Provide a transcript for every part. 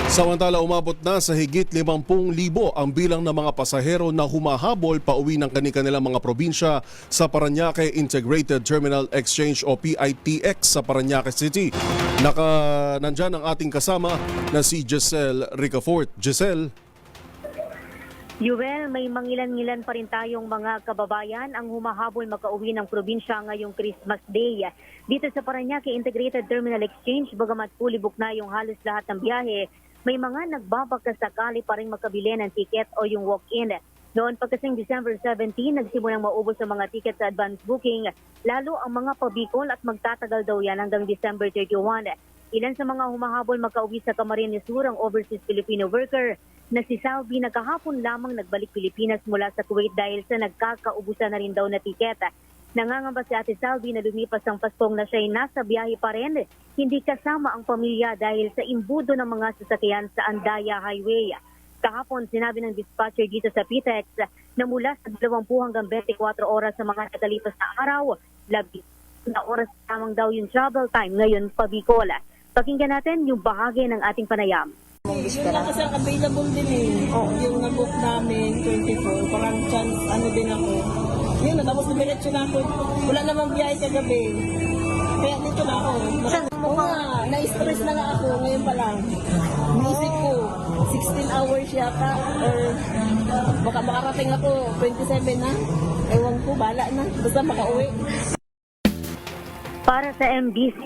Samantala, umabot na sa higit 50,000 ang bilang ng mga pasahero na humahabol pauwi ng kanilang mga probinsya sa Parañaque Integrated Terminal Exchange o PITX sa Parañaque City. Nandyan ang ating kasama na si Giselle Ricafort. Giselle. Yuel, may mangilan-ngilan pa rin tayong mga kababayan ang humahabol makauwi ng probinsya ngayong Christmas Day. Dito sa Parañaque Integrated Terminal Exchange, bagamat fully book na yung halos lahat ng biyahe, may mga nagbabagkasakali pa rin makabili ng tiket o yung walk-in. Noon pa kasing December 17, nagsimulang maubos ang mga tiket sa advance booking, lalo ang mga pabikol at magtatagal daw yan hanggang December 31. Ilan sa mga humahabol makauwi sa Camarines Sur ang overseas Filipino worker na si Salvi na kahapon lamang nagbalik Pilipinas mula sa Kuwait dahil sa nagkakaubusan na rin daw na tiket. Nangangamba si Ate Salvi na lumipas ang Paskong na siya'y nasa biyahe pa rin, hindi kasama ang pamilya dahil sa imbudo ng mga sasakyan sa Andaya Highway. Kahapon sinabi ng dispatcher dito sa PITX na mula sa 20 hanggang 24 oras sa mga nakalipas na araw, 12 na oras lamang daw yung travel time ngayon pa Bicol. Pakinggan natin yung bahagi ng ating panayam. Yun lang kasi ang available din eh. Yung nag-book namin, 24, parang chance, ano din ako. Yun, tapos dumiretso na ako. Wala namang biyahe kagabi. Kaya dito na ako. Oo nga, na-stress na nga ako ngayon pa lang. Music ko, 16 hours yata. Or baka makarating ako, 27 na. Ewan ko, bala na. Basta makauwi. Para sa MBC,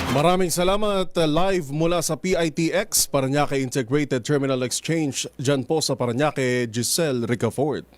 Maraming salamat live mula sa PITX, Parañaque Integrated Terminal Exchange, dyan po sa Parañaque, Giselle Ricafort.